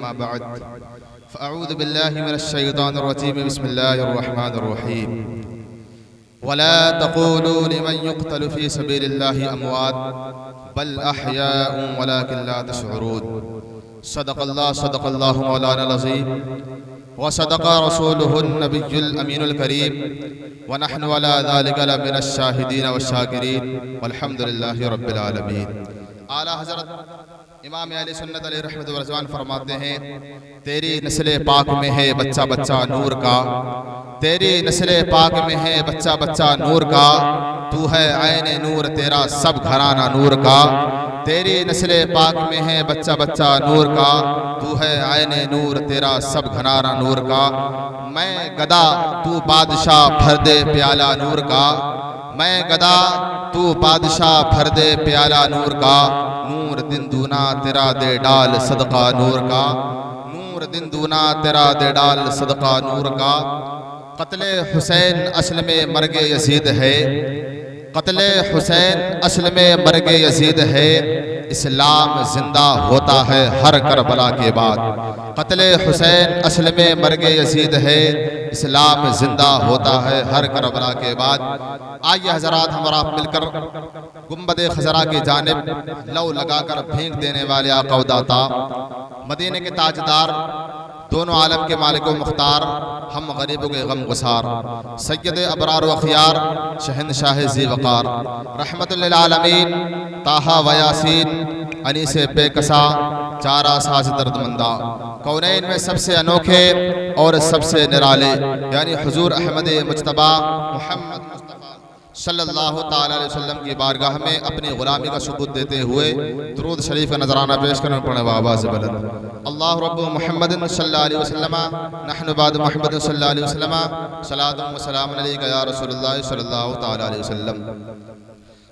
अम्मा बअद फ़अऊज़ु बिल्लाहि मिनश शैतानिर रजीम बिस्मिल्लाहिर रहमानिर रहीम वला तक़ूलू लिमन युक़तलु फ़ी सबीलिल्लाहि अमवात बल अहयाउन वलाकिन ला तशऊरून सदक़ल्लाहु मौलाना अज़ीम व सदक़ रसूलुहुन नबियुल अमीनुल करीम व नहनु अला ज़ालिका लमिनश शाहिदीन व शाकिरीन वल्हम्दुलिल्लाहि रब्बिल आलमीन। आला हज़रत इमाम अहले सुन्नत अलैहि रहमत व रिज़वान फरमाते हैं, तेरी नस्ल पाक में है बच्चा बच्चा नूर का, तेरी नस्ल पाक में है बच्चा बच्चा नूर का, तू है ऐन नूर तेरा सब घराना नूर का। तेरी नस्ल पाक में है बच्चा बच्चा नूर का, तू है ऐन नूर तेरा सब घराना नूर का। मैं गदा तू बादशाह भर दे प्याला नूर का, मैं गदा तू बादशाह भर दे प्याला नूर का। नूर दिन दूना तेरा दे डाल सदका नूर का, नूर दिन दूना तेरा दे डाल सदका नूर का। क़त्ले हुसैन असल में मर्गे यजीद है, क़त्ले हुसैन असल में मर्गे यजीद है, इस्लाम जिंदा होता है हर करबला के बाद। क़त्ले हुसैन असल में मर्गे यजीद है, इस्लाम जिंदा होता है हर करबला के बाद। आइए हज़रात हम और आप मिलकर गुंबद खजरा की जानिब लौ लगाकर फेंक देने वाले आका व दाता, मदीने के ताजदार, दोनों आलम के मालिक व मुख्तार, हम गरीबों के गम गुसार, सैयद अबरार व खियार, शहनशाह ज़ी वक़ार, रहमतुल लिल आलमीन, ताहा व यासीन, अनीस बेकसा, चारा साज दर्दमंदा, कौनैन में सबसे अनोखे और सबसे निराले यानी हुजूर अहमद मुज्तबा मोहम्मद मुस्तफ़ा सल्लल्लाहु ताला अलैहि वसल्लम की बारगाह में अपनी गुलामी का सबूत देते हुए दुरूद शरीफ का नजराना पेश करने पड़े आवाज़ बुलंद। अल्लाह रब्बु मुहम्मदिन सल्लल्लाहु अलैहि वसल्लम नहनु बाद मुहम्मदिन सल्लल्लाहु अलैहि वसल्लम सलातुन व सलामुन अलैका या रसूलुल्लाह सल्लल्लाहु ताला अलैहि वसल्लम।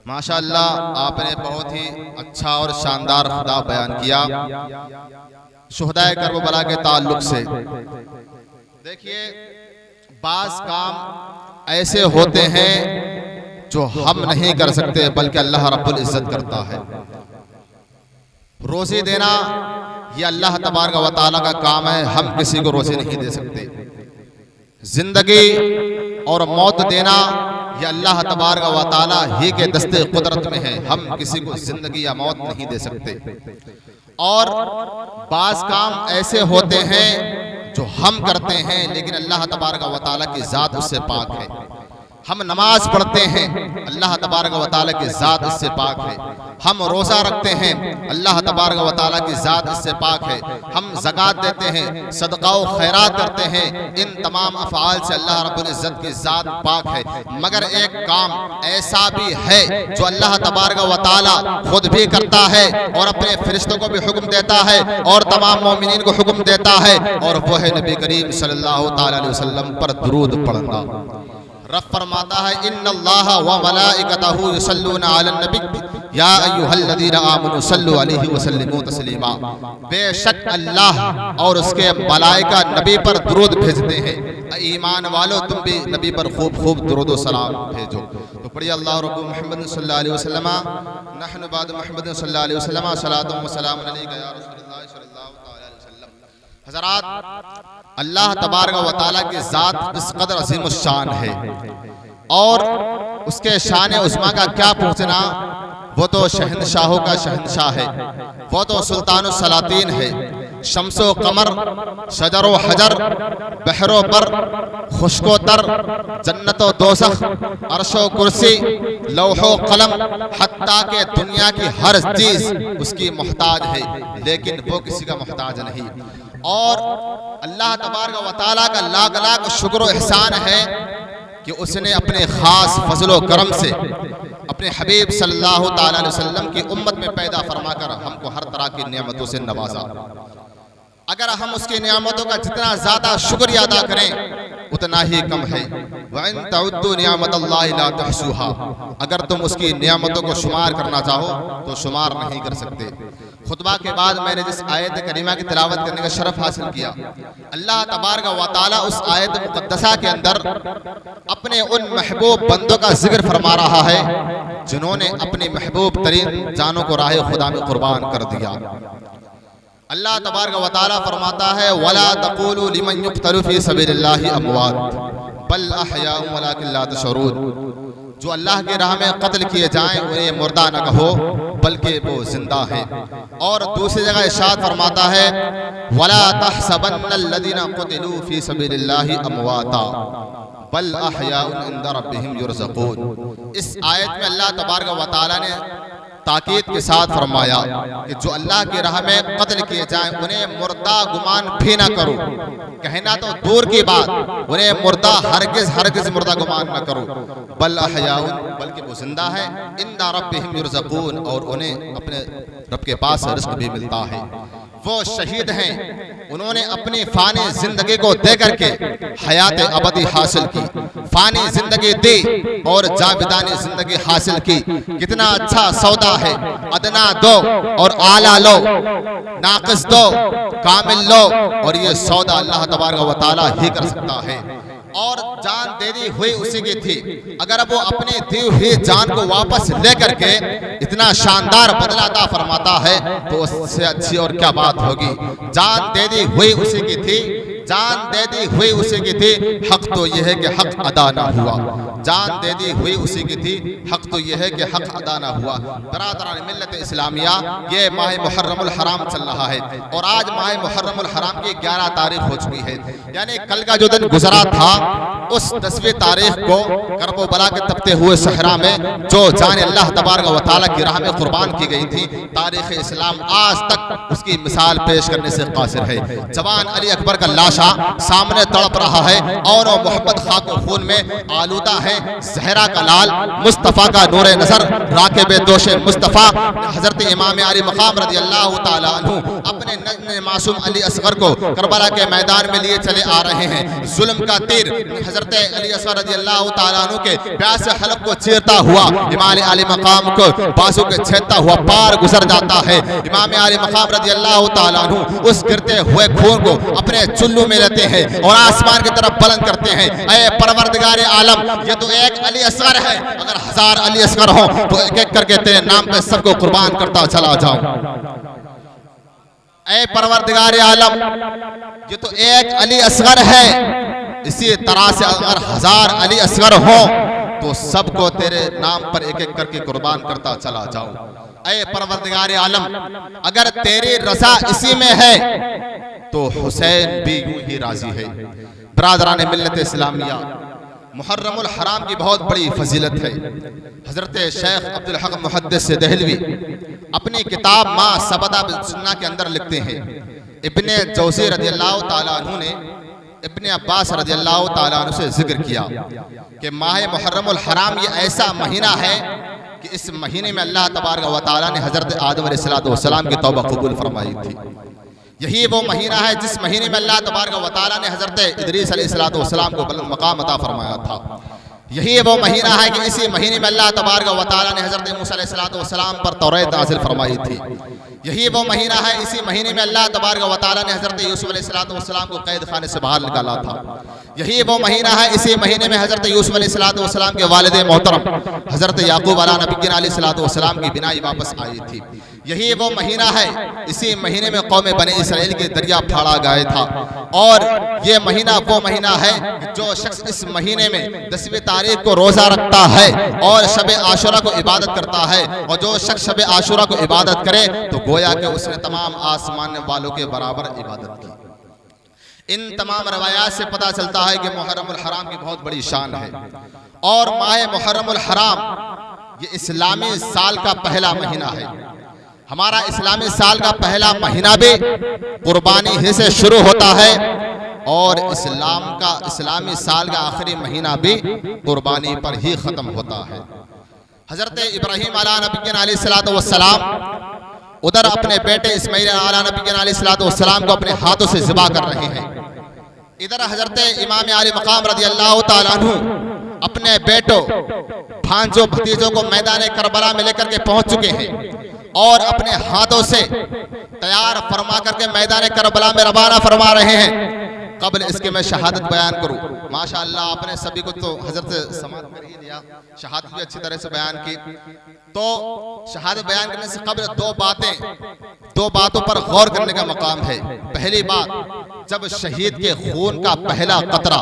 माशाअल्लाह, आपने बहुत ही अच्छा और शानदार खुदा बयान किया शुहदाए करबला के ताल्लुक से। देखिए, बाज़ काम ऐसे होते हैं जो हम नहीं कर सकते बल्कि अल्लाह रब्बुल इज्जत करता है। रोज़ी देना ये अल्लाह तबारक व तआला का काम है, हम किसी को रोज़ी नहीं दे सकते। जिंदगी और मौत देना ये अल्लाह तबारक व तआला ही के दस्ते कुदरत में है, हम किसी को जिंदगी या मौत नहीं दे सकते। और बाज़ काम ऐसे होते हैं जो हम करते हैं लेकिन अल्लाह तबारक व तआला की ज़ात उससे पाक है। हम नमाज पढ़ते हैं, अल्लाह तबारक व तआला की ज़ात इससे पाक है। हम रोज़ा रखते हैं, अल्लाह तबारक व तआला की ज़ात इससे पाक है। हम ज़कात देते हैं, सदका व खैरात करते हैं, इन तमाम अफ़आल से अल्लाह रब्बुल इज़्ज़त की ज़ात पाक है। मगर एक काम ऐसा भी है जो अल्लाह तबारक व तआला खुद भी करता है और अपने फरिश्तों को भी हुक्म देता है और तमाम मोमिनीन को हुक्म देता है, और वो है नबी करीम सल्लल्लाहु ताला अलैहि वसल्लम पर दुरूद पढ़ना। रब फरमाता है, इन्नल्लाह व मलाइकतहु युसल्लूना अलन नबी या अय्युहल्लज़ीना आमनू सल्लु अलैहि व सल्लिमू तस्लीमा। बेशक अल्लाह और उसके मलाइका नबी पर दुरूद भेजते हैं। ईमान वालों, तुम भी नबी पर खूब खूब दुरूद व सलाम भेजो। तो पढ़िए, अल्लाह रब्बु मुहम्मद सल्लल्लाहु अलैहि वसल्लम नहनु बाद मुहम्मद सल्लल्लाहु अलैहि वसल्लम सलातुन व सलामुन अलैका या रसूलल्लाह सल्लल्लाहु ताला अलैहि वसल्लम। हज़रात, अल्लाह तबारक व तआला की ज़ात इस कदर अज़ीम शान है और उसके शान उज़्मा का क्या पहुँचना, वो तो शहनशाहों का शहनशाह है, वो तो सुल्तानुस सलातीन है। शम्सो कमर, शजरो हजर, बहरो बर, खुशको तर, जन्नतो दोज़ख, अर्शो कुर्सी, लौहो कलम, हत्ता के दुनिया की हर चीज़ उसकी मोहताज है, लेकिन वो किसी का मोहताज नहीं। और अल्लाह तबारक व तआला का लाख लाख शुक्र व एहसान है कि उसने अपने ख़ास फज़ल व करम से अपने हबीब सल्लल्लाहु ताला अलैहि वसल्लम की उम्मत में पैदा फरमाकर हमको हर तरह की नेमतों से नवाजा। अगर हम उसकी नियामतों का जितना ज़्यादा शुक्रिया अदा करें उतना ही कम है। व इन तउद्दू नियामतल्लाहि ला तुहसूहा, अगर तुम उसकी नियामतों को शुमार करना चाहो तो शुमार नहीं कर सकते। खुतबा के बाद मैंने जिस आयत करीमा की तिलावत करने का शरफ हासिल किया, अल्लाह तबारक व तआला उस आयत मुक़द्दसा के अंदर अपने उन महबूब बंदों का जिक्र फरमा रहा है जिन्होंने अपनी महबूब तरीन जानों को राह खुदा में कुर्बान कर दिया। अल्लाह तबारक व तआला फरमाता है वला तक़ूलू लिमन युक़तलु फ़ी सबीलिल्लाहि अमवात बल अहयाउन वलाकिन ला तशऊरून। जो अल्लाह की राह में कत्ल किए जाएं उन्हें मुर्दा न कहो बल्कि वो जिंदा है। और दूसरी जगह इरशाद फरमाता है वला तहसबन्नल्लज़ीना क़ुतिलू फ़ी सबीलिल्लाहि अमवाता बल अहयाउन इंदा रब्बिहिम युरज़क़ून। इस आयत में अल्लाह तबारक व तआला ने ताकीद के साथ फरमाया कि जो अल्लाह की राह में कत्ल किए जाएं उन्हें मुर्दा गुमान भी ना करो। कहना तो दूर की बात, उन्हें मुर्दा हरगिज मुर्दा गुमान न करो। बल अहयाउन, बल्कि वो जिंदा है। इंदा रब्बिहिम युरज़क़ून, और उन्हें अपने रब के पास रिज़्क़ भी मिलता है। वो शहीद हैं, उन्होंने अपनी फानी जिंदगी को दे करके हयात अबदी हासिल की, फानी जिंदगी दी और जाविदानी जिंदगी हासिल की। कितना अच्छा सौदा है। अदना दो और आला लो, नाक़िस दो, कामिल लो, और ये सौदा अल्लाह तबारक व तआला ही कर सकता है। और जान दे दी हुई उसी की थी। अगर वो अपनी दी हुई जान को वापस लेकर के इतना शानदार बदला अता फरमाता है तो उससे अच्छी और क्या बात होगी। जान दे दी हुई उसी की थी, जान दे दी हुई उसी की थी। हक तो यह है कि हक अदा ना हुआ। जान दे दी हुई उसी की थी, हक तो यह है कि हक अदा ना हुआ। बरादरान मिल्लत इस्लामिया, ये माह मुहर्रमुल हराम चल रहा है और आज माह मुहर्रमुल हराम की 11 तारीख हो चुकी है। यानी कल का जो दिन गुजरा था उस 10वीं तारीख को करबला के तपते हुए सहरा में जो जान अल्लाह तबारक व तआला की राह में कुर्बान की गई थी, तारीख इस्लाम आज तक उसकी मिसाल पेश करने से कासिर है। जवान अली अकबर का लाशा सामने तड़प रहा है और मोहब्बत खाक खून में आलूदा है। जहरा का लाल, मुस्तफ़ा का नूरे नजर, राकिब दोषे मुस्तफ़ा हजरत इमाम अली मकाम रज़ी अल्लाह तआला अन्हु अपने नन्हे मासूम अली असगर को करबला के मैदान में लिए चले आ रहे हैं। जुल्म का तीर हजरत अली असगर रज़ी अल्लाह तआला अन्हु के प्यासे हलक को चीरता हुआ इमाम अली मकाम को बाजू के छेदता हुआ पार गुजर जाता है। इमाम अली मकाम रज़ी अल्लाह तआला अन्हु उस गिरते हुए खून को अपने चुल्लू में लेते हैं और आसमान की तरफ बुलंद करते हैं। ऐ परवरदिगार आलम, ये तो एक अली असगर है, अगर 1000 अली असगर हो तो एक एक करके तेरे नाम पे सबको कुर्बान करता चला जाऊं। ऐ परवरदिगार आलम, ये तो एक अली असगर है, इसी तरह से अगर 1000 अली असगर हो तो सबको तेरे नाम पर एक एक करके कुर्बान करता चला जाऊं। ऐ परवरदिगार आलम, अगर तेरी रज़ा इसी में है तो हुसैन भी यूं ही राजी है। बरादरान मिल्लत इस्लामिया, मुहर्रमुल हराम की बहुत बड़ी फजीलत है। हजरत शेख अब्दुल हक मुहद्दिस देहलवी अपनी किताब मा सबदा सुन्ना के अंदर लिखते हैं, इब्ने जौज़ी रज़ी अल्लाह तआला अन्हु ने इब्ने अब्बास रज़ी अल्लाह तआला अन्हु से जिक्र किया कि माह मुहर्रमुल हराम ये ऐसा महीना है कि इस महीने में अल्लाह तबारक व तआला ने हजरत आदम अलैहिस्सलाम की तौबा कबूल फरमाई थी। यही वो महीना है जिस महीने में अल्लाह तबारक व तआला ने हजरत इदरीस अलैहिस्सलाम को बुलंद मकाम अता फरमाया था। यही वो महीना है कि इसी महीने में अल्लाह तबारक व तआला ने हजरत मूसा अलैहिस्सलाम पर तौरात नाज़िल फरमाई थी। यही वो महीना है, इसी महीने में अल्लाह तबारक व तआला ने हजरत यूसुफ अलैहिस्सलाम को कैद खाने से बाहर निकाला था। यही वो महीना है, इसी महीने में हजरत यूसुफ अलैहिस्सलाम के वालिद मोहतरम हजरत याकूब अलैहिस्सलाम की बिनाई वापस आई थी। यही वो महीना है, इसी महीने में कौम बनी इसराइल के दरिया फाड़ा गया था। और ये महीना वो महीना है जो शख्स इस महीने में 10वीं तारीख को रोजा रखता है और शब आशुरा को इबादत करता है, और जो शख्स शब आशुरा को इबादत करे तो गोया कि उसने तमाम आसमान वालों के बराबर इबादत की। इन तमाम रवायात से पता चलता है कि मुहर्रमुल हराम की बहुत बड़ी शान है। और माह मुहर्रमुल हराम ये इस्लामी साल का पहला महीना है। हमारा इस्लामी साल का पहला महीना भी कुर्बानी ही से शुरू होता है और इस्लामी साल का आखिरी महीना भी कुर्बानी पर ही खत्म होता है। हजरत इब्राहीम अलैहिस्सलाम उधर अपने बेटे इस्माइल अलैहिस्सलाम को अपने हाथों से ज़िबा कर रहे हैं। इधर हजरत इमाम अली मकाम रज़ी अल्लाह तआला अन्हु अपने बेटों, भांजों, भतीजों को मैदान करबला में लेकर के पहुंच चुके हैं और अपने हाथों से तैयार फरमा करके मैदान करबला में रवाना फरमा रहे हैं। कबल इसके मैं शहादत बयान करूं। माशाअल्लाह आपने सभी को तो हजरत से समात कर ही दिया, शहादत भी अच्छी तरह से बयान की। तो शहादत बयान करने से कबल दो बातों पर गौर करने का मकाम है। पहली बात, जब शहीद के खून का पहला कतरा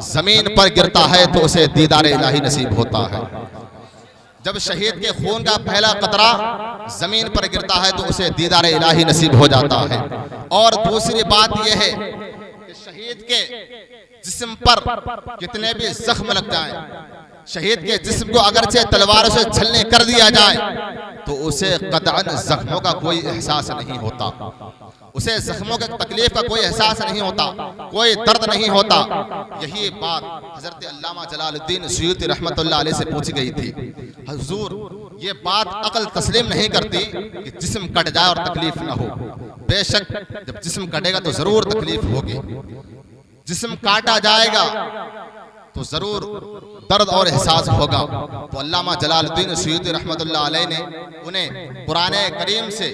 जमीन पर गिरता है तो उसे दीदार इलाही नसीब होता है। जब शहीद के खून का पहला कतरा जमीन पर गिरता है तो उसे दीदार इलाही नसीब हो जाता है। और दूसरी बात यह है कि शहीद के जिस्म पर कितने भी जख्म लग जाएं, शहीद के जिस्म को अगरचे तलवारों से छलनी कर दिया जाए तो उसे कतअन जख्मों का कोई एहसास नहीं होता, उसे जख्मों के तकलीफ का कोई एहसास नहीं होता, कोई दर्द नहीं होता। यही बात हजरत अल्लामा जलालुद्दीन सुयूती रहमतुल्लाह अलैह से पूछी गई थी, हुजूर ये बात अकल तस्लीम नहीं करती कि जिस्म कट जाए और तकलीफ ना हो। बेशक जब जिस्म कटेगा तो जरूर तकलीफ होगी, जिस्म काटा जाएगा तो जरूर दर्द और एहसास होगा। तो अल्लामा जलालुद्दीन सुयूती रहमतुल्लाह अलैह ने उन्हें कुरान करीम से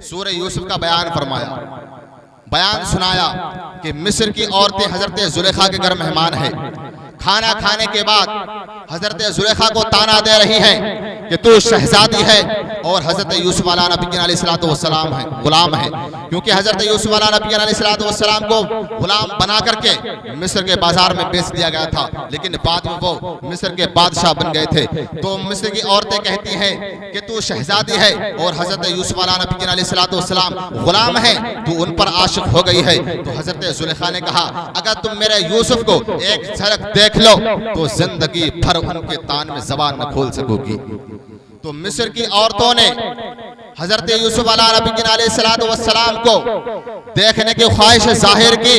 सूरह यूसुफ का बयान फरमाया, बयान सुनाया कि मिस्र की औरतें हजरत जुलेखा के घर मेहमान है। खाना खाने के बाद हजरत जुलेखा को ताना दे रही हैं कि तू शहजादी है और हजरत यूसुफ अलैहि नबी अलैहिस्सलातु वस्सलाम है गुलाम है, क्योंकि हजरत यूसुफ अलैहि नबी अलैहिस्सलातु वस्सलाम को गुलाम बना करके मिस्र के बाजार में बेच दिया गया था, लेकिन बाद में वो मिस्र के बादशाह बन गए थे। तो मिस्र की औरतें कहती हैं कि तू शहजादी है और हजरत यूसुफ अलैहि नबी अलैहिस्सलातु वस्सलाम गुलाम है, तू उन पर आशिक हो गई है। तो हजरत जुलेखा ने कहा, अगर तुम मेरे यूसुफ को एक झलक देख लो तो जिंदगी भर उनके तान में जबान न खोल सकोगी। तो मिस्र की औरतों ने हजरत यूसुफ अलैहि वस्सलाम को देखने की ख्वाहिश जाहिर की।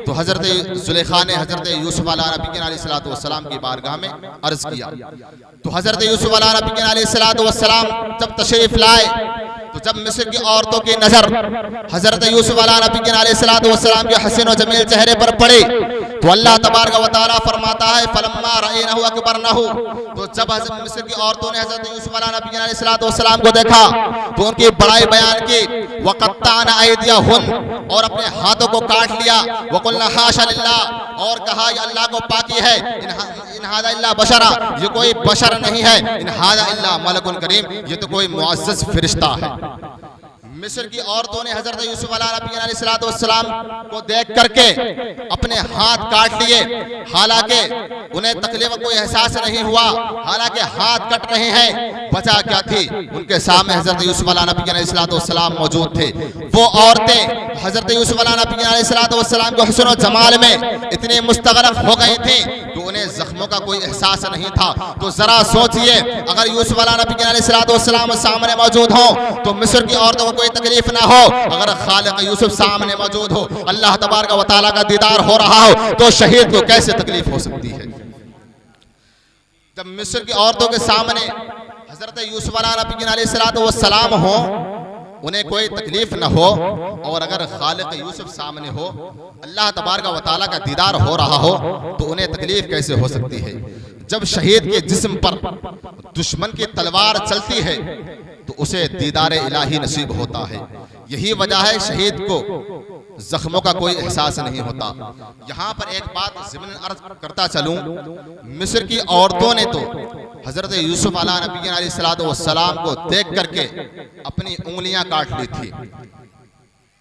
तो हजरत जुलेखा ने हजरत यूसुफ अलैहि वस्सलाम की बारगाह में अर्ज किया। तो हजरत यूसुफ अलैहि वस्सलाम जब तशरीफ लाए तो जब मिस्र की औरतों की नजर हजरत यूसुफ अलैहि वस्सलाम के हसीन और जमील चेहरे पर पड़ी तो अल्लाह तबारक व तआला फरमाता है, फलम्मा रअयनहु अकबरनहु, तो जब हजरत मिस्र की औरतों ने हजरत यूसुफ अलैहि वस्सलाम को देखा तो उनकी बड़ाई बयान की, वक़त्ताना अयदियहुन, और अपने हाथों को काट लिया, वक़ुलना हाशा लिल्लाह, और कहा ये अल्लाह को पाकी है, इन हादा इल्ला बशरा, ये कोई बशर नहीं है, इन हादा इल्ला मलकुन करीम, ये तो कोई मुअज़्ज़ज़ फरिश्ता है। मिस्र की औरतों ने हजरत यूसुफ अलैहिस्सलाम को देख करके अपने हाथ काट लिए, हालांकि उन्हें तकलीफ का कोई एहसास नहीं हुआ, हालांकि हाथ कट रहे हैं। बचा क्या थी, उनके सामने हजरत यूसुफ अलैहिस्सलाम मौजूद थे। वो औरतें हजरत यूसुफ अलैहिस्सलाम के हुस्न और जमाल में इतनी मुस्तगरक हो गई थी कि उन्हें जख्मों का कोई एहसास नहीं था। तो जरा सोचिए, अगर यूसुफ अलैहिस्सलाम सामने मौजूद हो तो मिस्र की औरतों को कोई तकलीफ ना हो, अगर खालिक यूसुफ सामने मौजूद हो, अल्लाह तबारक व तआला का दीदार हो रहा हो, तो शहीद को कैसे तकलीफ हो सकती है। जब मिस्र की औरतों के सामने हजरत यूसुफ अलैहिस्सलाम हो, उन्हें कोई तकलीफ न हो, और अगर खालिक यूसुफ सामने हो, अल्लाह तबारक व तआला का दीदार हो रहा हो, तो उन्हें तकलीफ कैसे हो सकती है। जब शहीद के जिस्म पर दुश्मन की तलवार चलती है तो उसे दीदार इलाही नसीब होता है। यही वजह है शहीद को जख्मों का कोई एहसास नहीं होता। यहाँ पर एक बात ज़िम्न अर्ज करता चलूं, मिस्र की औरतों ने तो हजरत यूसुफ अलैहिस्सलाम को देख करके अपनी उंगलियां काट ली थी।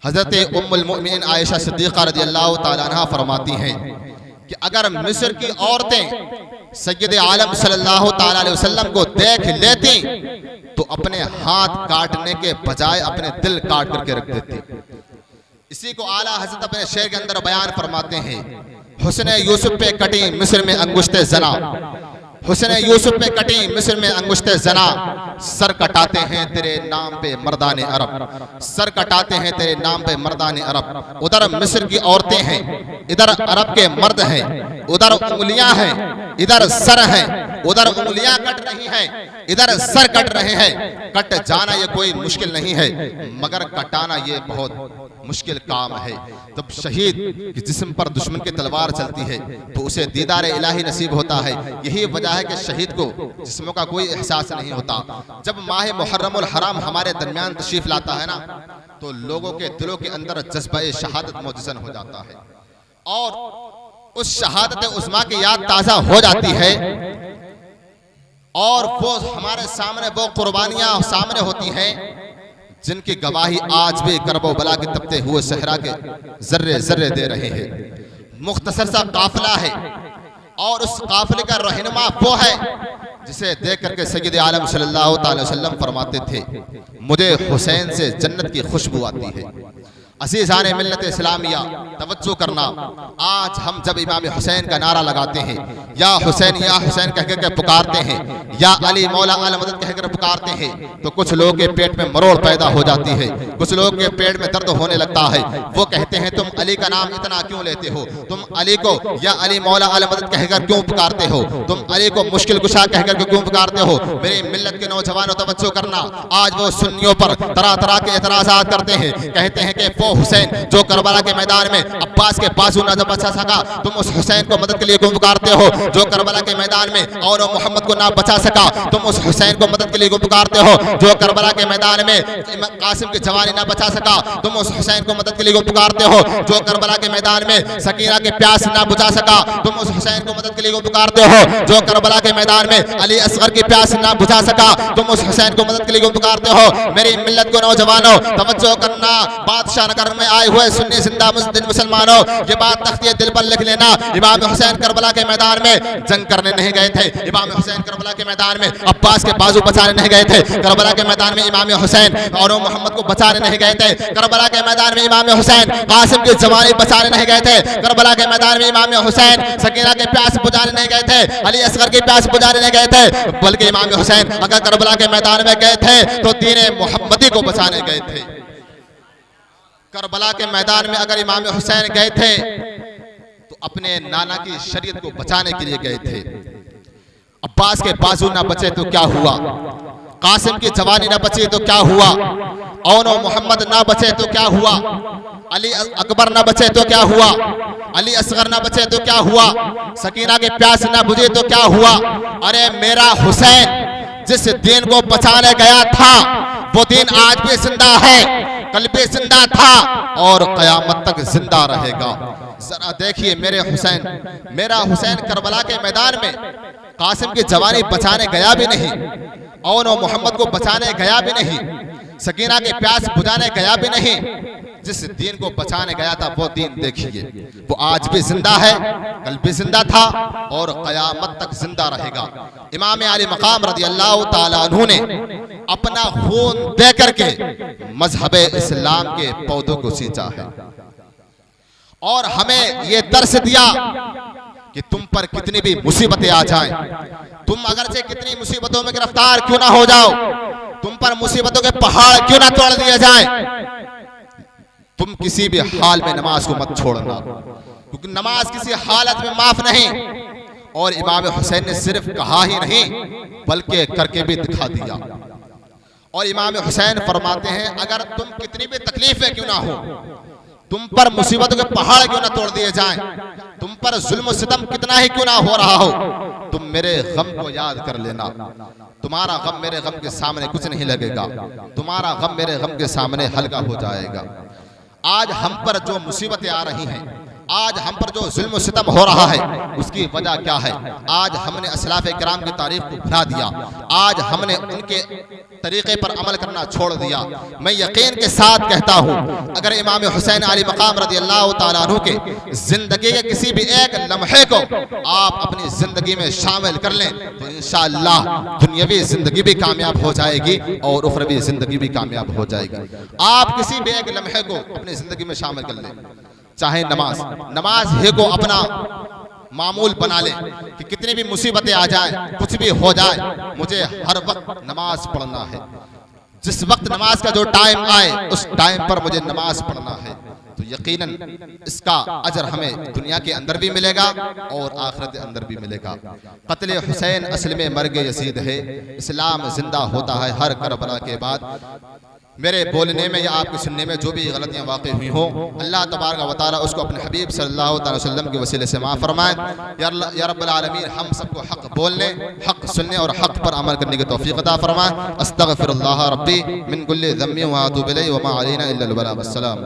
हजरत उम्मुल मोमिनीन आयशा सिद्दीक़ा रज़ियल्लाहु ताला अन्हा फरमाती हैं कि अगर मिस्र की औरतें सय्यद आलम सल्लल्लाहु ताला अलैहि वसल्लम को देख लेती तो अपने हाथ काटने के बजाय अपने दिल काट करके रख देती। इसी को आला हजरत अपने शेर के अंदर बयान फरमाते हैं, हुस्न यूसुफ पे कटी मिस्र में अंगुश्ते जना, हुस्न यूसुफ पे कटी मिस्र में अंगुश्ते जना, सर कटाते हैं तेरे नाम पे मर्दाने अरब, सर कटाते हैं तेरे नाम पे मर्दाने अरब। उधर मिस्र की औरतें हैं, इधर अरब के मर्द हैं, उधर उंगलियां हैं, इधर सर है, उधर उंगलियां कट रही हैं, इधर सर कट रहे हैं। कट जाना ये कोई मुश्किल नहीं है, मगर कटाना ये बहुत मुश्किल काम है। जब शहीद के जिस्म पर दुश्मन की तलवार चलती है तो उसे दीदार इलाही नसीब होता है। यही वजह है कि शहीद को जिस्मों का कोई एहसास नहीं होता। जब माह मुहर्रमुल हराम हमारे दरमियान तशरीफ लाता है ना, तो लोगों के दिलों के अंदर जज्बा शहादत मुजसन हो जाता है। और उस शहादत उस्मा की याद ताज़ा हो जाती है और वो हमारे सामने वो कुर्बानियां सामने होती हैं जिनकी गवाही आज भी करबो बला के तपते हुए सहरा के जर्रे जर्रे दे रहे हैं। मुख्तसर सा काफिला है और उस काफिले का रहनुमा वो है जिसे देख करके सैयद आलम सल्लल्लाहु अलैहि वसल्लम फरमाते थे, मुझे हुसैन से जन्नत की खुशबू आती है। अज़ीज़ान मिल्लत इस्लामिया तवज्जो करना, आज हम जब इमाम हुसैन का नारा लगाते हैं, या हुसैन कह कर पुकारते हैं, या अली मौला अल मदद कह कर पुकारते हैं, तो कुछ लोगों के पेट में मरोड़ पैदा हो जाती है, कुछ लोगों के पेट में दर्द होने लगता है। वो कहते हैं तुम अली का नाम इतना क्यों लेते हो, तुम अली को या अली मौला अल मदद कहकर क्यों पुकारते हो, तुम अली को मुश्किल कुशा कहकर क्यों पुकारते हो। मेरी मिल्लत के नौजवानों तवज्जो करना, आज वो सुन्नियों पर तरह तरह के एतराज़ात करते हैं, कहते हैं कि वो हुसैन जो करबला के मैदान में अब्बास के बाजू ना बचा सका, तुम उस हुसैन को मदद के लिए क्यों पुकारते हो। जो करबला के मैदान में और मोहम्मद को ना बचा सका, तुम उस हुसैन को मदद के लिए क्यों पुकारते हो। जो करबला के मैदान में कासिम की जवानी ना बचा सका, तुम उस हुसैन को मदद के लिए क्यों पुकारते हो। जो करबला के मैदान में सकीना के प्यास ना बुझा सका, तुम उस हुसैन को मदद के लिए क्यों पुकारते हो। जो करबला के मैदान में अली असगर की प्यास ना बुझा सका, तुम उस हुसैन को मदद के लिए क्यों पुकारते हो। मेरी मिल्लत को नौजवानों तवज्जो करना, बादशाह नगर में आए हुए सुन्नी जिंदा मुसलमानों, ये बात तख्तिए दिल पर लिख लेना। इमाम हुसैन करबला के मैदान में जंग करने नहीं गए थे, इमाम हुसैन करबला के मैदान में अब्बास के बाजू बचाने नहीं गए थे, करबला के मैदान में इमाम हुसैन और मोहम्मद को बचाने नहीं गए थे, करबला के मैदान में इमाम हुसैन कासिम की जवानी बचाने नहीं गए थे, करबला के मैदान में इमाम हुसैन सकीना के प्यास बुझाने नहीं गए थे, अली असगर की प्यास बुझाने नहीं गए थे, बल्कि इमाम हुसैन अगर करबला के मैदान में गए थे तो दीन मोहम्मदी को बचाने गए थे। करबला के मैदान में अगर इमाम हुसैन गए थे तो अपने नाना की शरीयत को बचाने के लिए गए थे। अब्बास के बाजू ना बचे तो क्या हुआ, कासिम की जवानी ना बची तो क्या हुआ, और मोहम्मद ना बचे तो क्या हुआ, अली अकबर ना बचे तो क्या हुआ, अली असगर ना बचे तो क्या हुआ, सकीना के प्यास ना बुझे तो क्या हुआ। अरे मेरा हुसैन जिस दिन को बचाने गया था वो दिन आज भी जिंदा है, कल भी जिंदा था और कयामत तक जिंदा रहेगा। जरा देखिए मेरा हुसैन करबला के मैदान में कासिम की जवानी बचाने गया भी नहीं, और मोहम्मद को बचाने गया भी नहीं, सकीना के प्यास बुझाने गया भी नहीं। जिस दीन को बचाने गया था वो दीन देखिए, वो आज भी जिंदा है, कल भी जिंदा था और कयामत तक जिंदा रहेगा। इमाम आली मकाम रज़ी अल्लाह ताला अन्हु ने अपना खून दे करके मजहब इस्लाम के पौधों को सींचा है और हमें ये दर्श दिया कि तुम पर कितनी भी मुसीबतें आ जाएं, तुम अगर से कितनी मुसीबतों में गिरफ्तार क्यों ना हो जाओ, तुम पर मुसीबतों के पहाड़ क्यों ना तोड़ दिए जाएं, तुम किसी भी हाल में नमाज को मत छोड़ना, क्योंकि नमाज किसी हालत में माफ नहीं। और इमाम हुसैन ने सिर्फ कहा ही नहीं बल्कि करके भी दिखा दिया। और इमाम हुसैन फरमाते हैं अगर तुम कितनी भी तकलीफें क्यों ना हो, तुम पर मुसीबतों के पहाड़ क्यों ना तोड़ दिए जाएं, तुम पर जुल्म सितम कितना ही क्यों ना हो रहा हो, तुम मेरे गम को याद कर लेना। तुम्हारा गम मेरे गम के सामने कुछ नहीं लगेगा, तुम्हारा गम मेरे गम के सामने हल्का हो जाएगा। आज हम पर जो मुसीबतें आ रही हैं, आज हम पर जो जुल्म सितम हो रहा है, उसकी वजह क्या है? आज हमने असलाफ किराम की तारीफ को भुला दिया, आज हमने उनके तरीके पर अमल करना छोड़ दिया। मैं यकीन के साथ कहता हूँ अगर इमाम हुसैन अली मकाम रज़ी अल्लाह ताला अन्हु के जिंदगी के किसी भी एक लम्हे को आप अपनी जिंदगी में शामिल कर लें तो इंशाअल्लाह दुनियावी जिंदगी भी कामयाब हो जाएगी और उखरवी जिंदगी भी कामयाब हो जाएगी। आप किसी भी एक लम्हे को अपनी जिंदगी में शामिल कर लें, चाहे नमाज ही को अपना मामूल बना ले कि कितनी भी मुसीबतें आ जाए, कुछ भी हो जाए, मुझे हर वक्त नमाज पढ़ना है। जिस वक्त नमाज का जो टाइम आए उस टाइम पर मुझे नमाज पढ़ना है, तो यकीनन इसका अजर हमें दुनिया के अंदर भी मिलेगा और आखिरत के अंदर भी मिलेगा। कत्ल हुसैन असल में मर्ग यजीद है, इस्लाम जिंदा होता है हर करबला के बाद। मेरे बोलने में या आपके सुनने में जो भी गलतियाँ वाक़ई हुई हों, अल्लाह तबारक व तआला उसको अपने हबीब सल्लल्लाहु अलैहि वसल्लम के वसीले से माफ़ फरमाए। या रब्बुल आलमीन हम सबको हक़ बोलने, हक़ सुनने और हक़ पर अमल करने की तौफ़ीक़ अता फरमाए। अस्तग़फिरुल्लाह रब्बी मिन कुल्लि ज़म्बिन व अतूबु इलैहि व मा अलैना इल्लल बलाग। अस्सलाम।